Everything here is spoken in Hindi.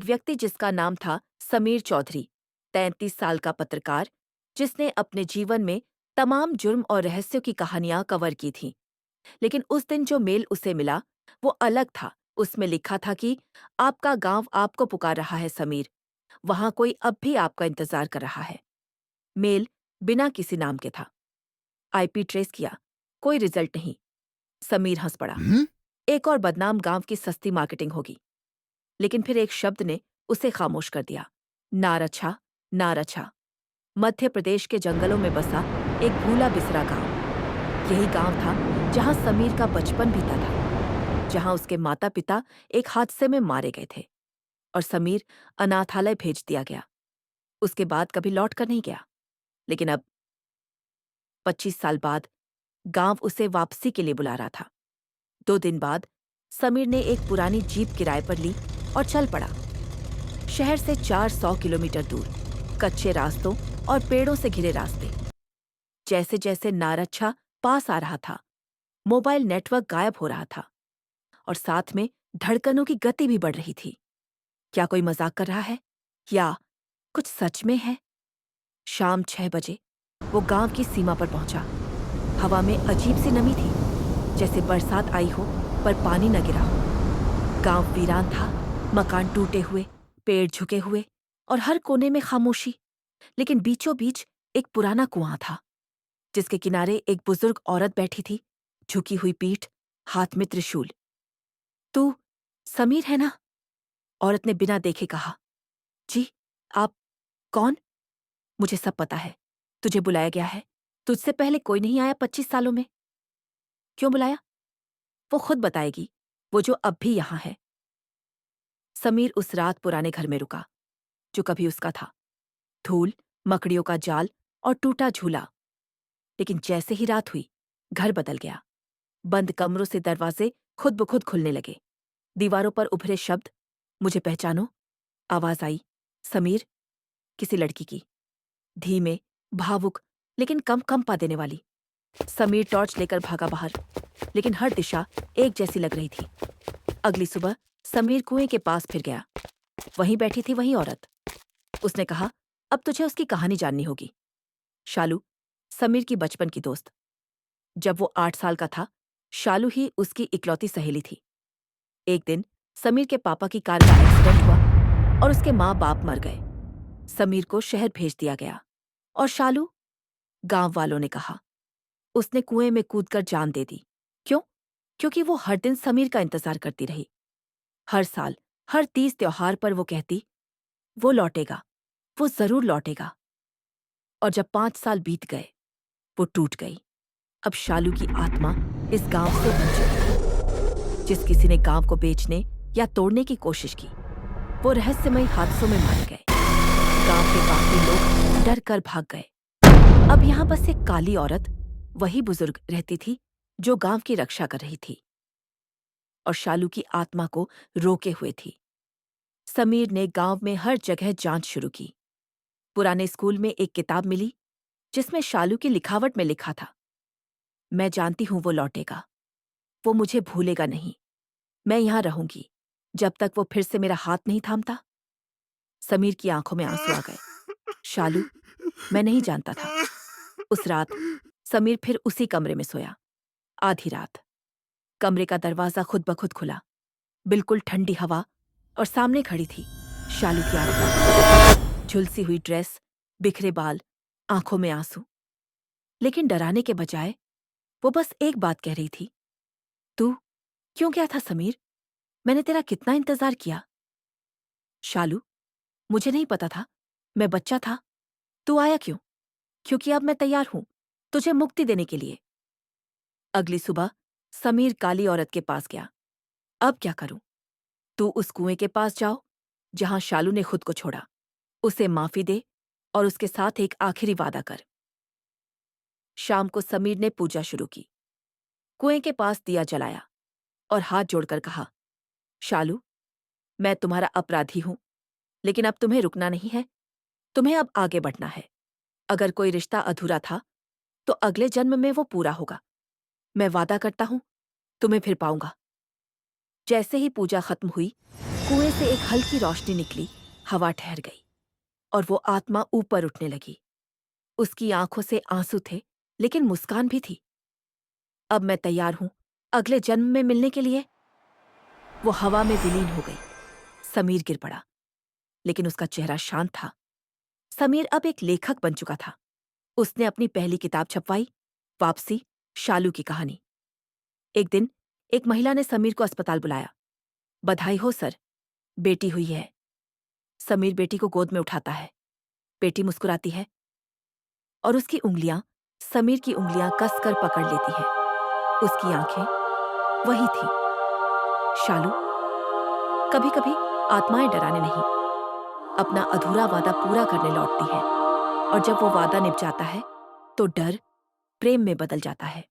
व्यक्ति जिसका नाम था समीर चौधरी, 33 साल का पत्रकार, जिसने अपने जीवन में तमाम जुर्म और रहस्यों की कहानियां कवर की थीं। लेकिन उस दिन जो मेल उसे मिला, वो अलग था। उसमें लिखा था कि आपका गांव आपको पुकार रहा है समीर, वहां कोई अब भी आपका इंतजार कर रहा है। मेल बिना किसी नाम के था। आईपी ट्रेस किया, कोई रिजल्ट नहीं। समीर हंस पड़ा। हम्म? एक और बदनाम गांव की सस्ती मार्केटिंग होगी। लेकिन फिर एक शब्द ने उसे खामोश कर दिया। नारछा, नारछा। मध्य प्रदेश के जंगलों में बसा एक भूला बिसरा गांव। यही गांव था जहां समीर का बचपन बीता था, जहां उसके माता पिता एक हादसे में मारे गए थे और समीर अनाथालय भेज दिया गया। उसके बाद कभी लौट कर नहीं गया। लेकिन अब 25 साल बाद गांव उसे वापसी के लिए बुला रहा था। 2 दिन बाद समीर ने एक पुरानी जीप किराए पर ली और चल पड़ा। शहर से 400 किलोमीटर दूर, कच्चे रास्तों और पेड़ों से घिरे रास्ते। जैसे जैसे नारच्छा पास आ रहा था, मोबाइल नेटवर्क गायब हो रहा था और साथ में धड़कनों की गति भी बढ़ रही थी। क्या कोई मजाक कर रहा है या कुछ सच में है? शाम 6 बजे वो गांव की सीमा पर पहुंचा। हवा में अजीब सी नमी थी, जैसे बरसात आई हो पर पानी न गिरा हो। गांव वीरान था, मकान टूटे हुए, पेड़ झुके हुए और हर कोने में खामोशी। लेकिन बीचों बीच एक पुराना कुआं था, जिसके किनारे एक बुजुर्ग औरत बैठी थी, झुकी हुई पीठ, हाथ में त्रिशूल। तू समीर है ना? औरत ने बिना देखे कहा। जी, आप कौन? मुझे सब पता है। तुझे बुलाया गया है। तुझसे पहले कोई नहीं आया 25 सालों में। क्यों बुलाया? वो खुद बताएगी, वो जो अब भी यहां है। समीर उस रात पुराने घर में रुका, जो कभी उसका था। धूल, मकड़ियों का जाल और टूटा झूला। लेकिन जैसे ही रात हुई, घर बदल गया। बंद कमरों से दरवाजे खुद ब खुद खुलने लगे। दीवारों पर उभरे शब्द, मुझे पहचानो? आवाज आई, समीर, किसी लड़की की। धीमे, भावुक, लेकिन कम कंपा देने वाली। समीर टॉर्च लेकर भागा बाहर, लेकिन हर दिशा एक जैसी लग रही थी। अगली सुबह समीर कुएं के पास फिर गया। वहीं बैठी थी वही औरत। उसने कहा, अब तुझे उसकी कहानी जाननी होगी। शालू, समीर की बचपन की दोस्त। जब वो 8 साल का था, शालू ही उसकी इकलौती सहेली थी। एक दिन समीर के पापा की कार का एक्सीडेंट हुआ और उसके माँ बाप मर गए। समीर को शहर भेज दिया गया और शालू, गांव वालों ने कहा, उसने कुएं में कूदकर जान दे दी। क्यों? क्योंकि वो हर दिन समीर का इंतजार करती रही। हर साल, हर 30 त्योहार पर वो कहती, वो लौटेगा, वो जरूर लौटेगा। और जब 5 साल बीत गए, वो टूट गई। अब शालू की आत्मा इस गांव से बन चुकी थी। जिस किसी ने गांव को बेचने या तोड़ने की कोशिश की, वो रहस्यमयी हादसों में मारे गए। गांव के बाकी लोग डर कर भाग गए। अब यहां बस एक काली औरत, वही बुजुर्ग रहती थी जो गांव की रक्षा कर रही थी और शालू की आत्मा को रोके हुए थी। समीर ने गांव में हर जगह जांच शुरू की। पुराने स्कूल में एक किताब मिली जिसमें शालू की लिखावट में लिखा था, मैं जानती हूं वो लौटेगा, वो मुझे भूलेगा नहीं, मैं यहां रहूंगी जब तक वो फिर से मेरा हाथ नहीं थामता। समीर की आंखों में आंसू आ गए। शालू, मैं नहीं जानता था। उस रात समीर फिर उसी कमरे में सोया। आधी रात कमरे का दरवाजा खुद ब खुद खुला। बिल्कुल ठंडी हवा और सामने खड़ी थी शालू की आत्मा। झुलसी हुई ड्रेस, बिखरे बाल, आंखों में आंसू। लेकिन डराने के बजाय वो बस एक बात कह रही थी, तू क्यों गया था समीर? मैंने तेरा कितना इंतजार किया। शालू, मुझे नहीं पता था, मैं बच्चा था। तू आया क्यों? क्योंकि अब मैं तैयार हूं तुझे मुक्ति देने के लिए। अगली सुबह समीर काली औरत के पास गया। अब क्या करूं? तू उस कुएं के पास जाओ जहां शालू ने खुद को छोड़ा। उसे माफी दे और उसके साथ एक आखिरी वादा कर। शाम को समीर ने पूजा शुरू की। कुएं के पास दिया जलाया और हाथ जोड़कर कहा, शालू, मैं तुम्हारा अपराधी हूं, लेकिन अब तुम्हें रुकना नहीं है। तुम्हें अब आगे बढ़ना है। अगर कोई रिश्ता अधूरा था, तो अगले जन्म में वो पूरा होगा। मैं वादा करता हूं, तुम्हें फिर पाऊंगा। जैसे ही पूजा खत्म हुई, कुएं से एक हल्की रोशनी निकली, हवा ठहर गई और वो आत्मा ऊपर उठने लगी। उसकी आंखों से आंसू थे, लेकिन मुस्कान भी थी। अब मैं तैयार हूं अगले जन्म में मिलने के लिए। वो हवा में विलीन हो गई। समीर गिर पड़ा, लेकिन उसका चेहरा शांत था। समीर अब एक लेखक बन चुका था। उसने अपनी पहली किताब छपवाई, वापसी, शालू की कहानी। एक दिन एक महिला ने समीर को अस्पताल बुलाया। बधाई हो सर, बेटी हुई है। समीर बेटी को गोद में उठाता है। बेटी मुस्कुराती है और उसकी उंगलियां समीर की उंगलियां कसकर पकड़ लेती हैं। उसकी आंखें वही थी, शालू। कभी कभी आत्माएं डराने नहीं, अपना अधूरा वादा पूरा करने लौटती हैं, और जब वो वादा निभ जाता है तो डर प्रेम में बदल जाता है।